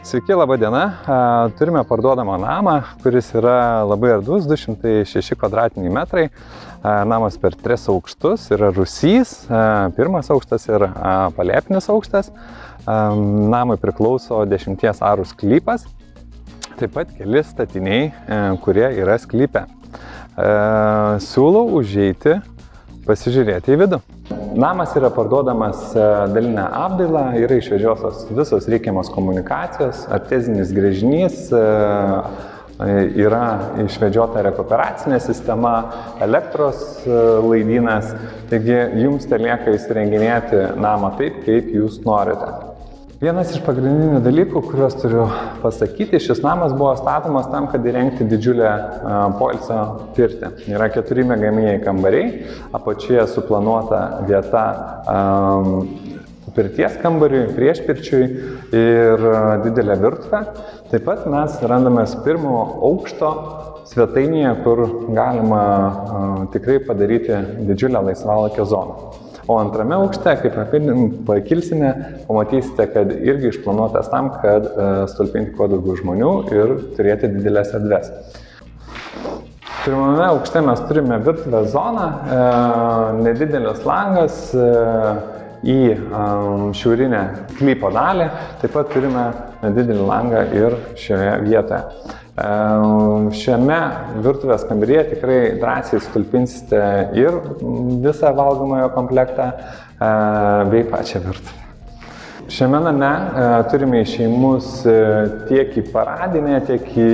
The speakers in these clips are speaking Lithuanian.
Sveiki, laba diena. Turime parduodamą namą, kuris yra labai erdvus, 206 kvadratiniai metrai. Namas per 3 aukštus, yra rūsys, pirmas aukštas ir palėpinis aukštas. Namui priklauso 10 arų sklypas, taip pat keli statiniai, kurie yra sklype. Siūlau užeiti, pasižiūrėti į vidų. Namas yra parduodamas dalinę apdailą, yra išvežiotos visos reikiamos komunikacijos, artezinis gręžinys, yra išvedžiota rekuperacinė sistema, elektros laidynas, taigi jums telieka įsirenginėti namą taip, kaip jūs norite. Vienas iš pagrindinių dalykų, kuriuos turiu pasakyti, šis namas buvo statomas tam, kad įrengti didžiulę poilsio pirtį. Yra 4 miegamieji kambariai, apačioje suplanuota vieta pirties kambariui, priešpirčiui ir didelė virtuvė. Taip pat mes randamės 1 aukšto svetainėje, kur galima tikrai padaryti didžiulę laisvalaikio zoną. O antrame aukšte, kaip pakilsime, pamatysite, kad irgi išplanuotas tam, kad stulpinti kuo daugiau žmonių ir turėti didelės erdves. Pirmame aukšte mes turime virtuvės zoną, nedidelis langas į šiaurinę sklypo dalį, taip pat turime nedidelį langą ir šioje vietoje. Šiame virtuvės kambaryje tikrai drąsiai stulpinsite ir visą valgomojo komplektą bei pačią virtuvę. Šiame name turime išėjimus tiek į paradinę, tiek į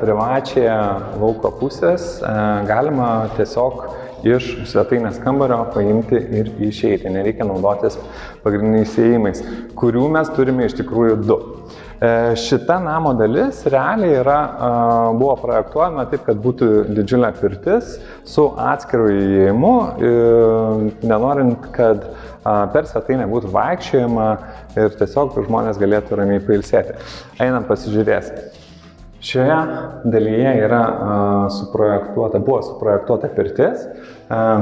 privačią lauko pusės. Galima tiesiog iš svetainės kambario paimti ir išeiti. Nereikia naudotis pagrindiniais įėjimais, kurių mes turime iš tikrųjų 2. Šita namo dalis realiai buvo projektuojama taip, kad būtų didžiulė pirtis su atskiru įėjimu, nenorint, kad per svetainę būtų vaikščiojama ir tiesiog žmonės galėtų ramiai pailsėti. Einam pasižiūrėsim. Šioje dalyje buvo suprojektuota pirtis,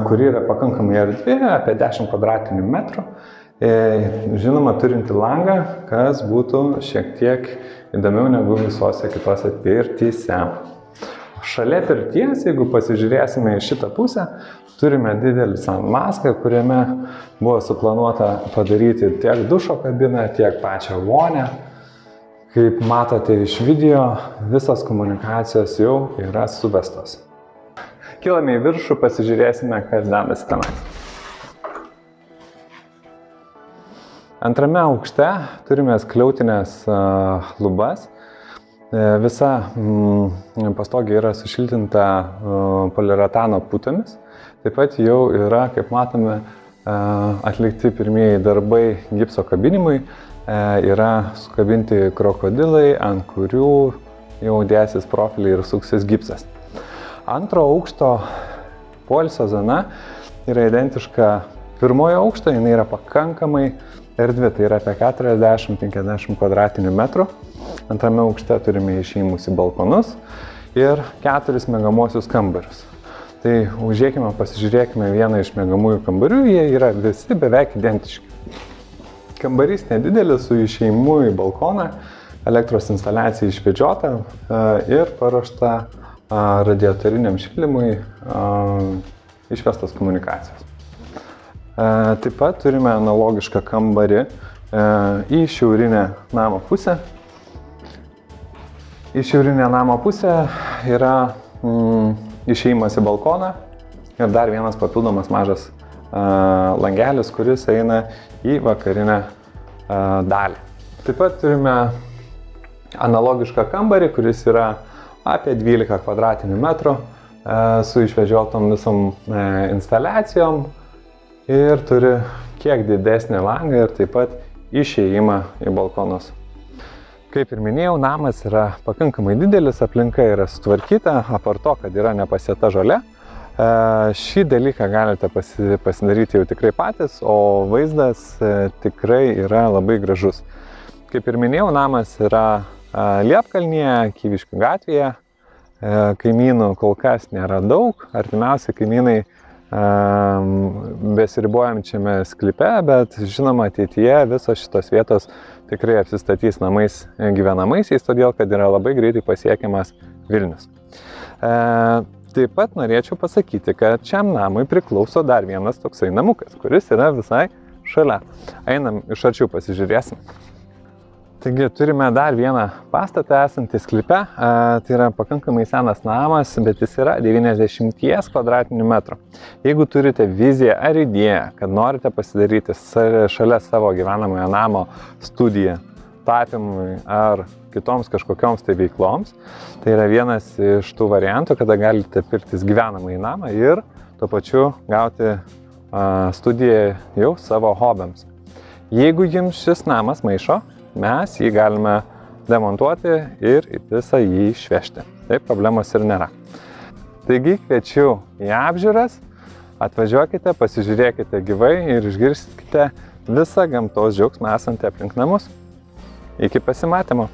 kuri yra pakankamai erdvi, apie 10 kvadratinių metrų. Žinoma, turinti langą, kas būtų šiek tiek įdomiau negu visose kitose pirtyse. Šalia pirties, jeigu pasižiūrėsime į šitą pusę, turime didelį sanmazgą, kuriame buvo suplanuota padaryti tiek dušo kabiną, tiek pačią vonią. Kaip matote iš video, visos komunikacijos jau yra suvestos. Kilame į viršų, pasižiūrėsime, kas dedasi tenais. Antrame aukšte turime skliautinės lubas. Visa pastogė yra sušiltinta poliuretano putomis. Taip pat jau yra, kaip matome, atlikti pirmieji darbai gipso kabinimui. Yra sukabinti krokodilai, ant kurių jau dėsis profiliai ir suksis gipsas. Antro aukšto poilsio zona yra identiška pirmojo aukšto, jinai yra pakankamai erdvi, tai yra apie 40-50 kvadratinių metrų. Antrame aukšte turime išėjimus į balkonus ir 4 miegamuosius kambarius. Tai užėkime, pasižiūrėkime vieną iš miegamųjų kambarių, jie yra visi beveik identiški. Kambarys nedidelis su išėjimu į balkoną, elektros instaliacija išvedžiota ir paruošta radiatoriniam šildymui išvestos komunikacijos. Taip pat turime analogišką kambarį į šiaurinę namo pusę. Į šiaurinę namo pusę yra išėjimas į balkoną ir dar vienas papildomas mažas langelis, kuris eina į vakarinę dalį. Taip pat turime analogišką kambarį, kuris yra apie 12 kvadratinių metrų su išvedžiotom visom instaliacijom. Ir turi kiek didesnį langą ir taip pat išėjimą į balkonus. Kaip ir minėjau, namas yra pakankamai didelis, aplinka yra sutvarkyta, apart to, kad yra nepasėta žolė. Šį dalyką galite pasidaryti jau tikrai patys, o vaizdas tikrai yra labai gražus. Kaip ir minėjau, namas yra Liepkalnyje, Kyviškių gatvėje. Kaimynų kol kas nėra daug, artimiausi kaimynai besiribojančiame sklype, bet žinoma ateityje visos šitos vietos tikrai apsistatys namais gyvenamaisiais, todėl kad yra labai greitai pasiekiamas Vilnius. Taip pat norėčiau pasakyti, kad šiam namui priklauso dar vienas toksai namukas, kuris yra visai šalia. Einam iš arčiau pasižiūrėsim. Taigi turime dar vieną pastatą esantį sklype. Tai yra pakankamai senas namas, bet jis yra 90 kvadratinių metrų. Jeigu turite viziją ar idėją, kad norite pasidaryti šalia savo gyvenamojo namo studiją, tapymui ar kitoms kažkokioms tai veikloms, tai yra vienas iš tų variantų, kada galite pirktis gyvenamąjį namą ir tuo pačiu gauti studiją jau savo hobiams. Jeigu jums šis namas maišo, mes jį galime demontuoti ir visą jį išvežti. Taip, problemos ir nėra. Taigi kviečiu į apžiūras, atvažiuokite, pasižiūrėkite gyvai ir išgirskite visą gamtos džiaugsmą esantį aplink namus. Iki pasimatymo.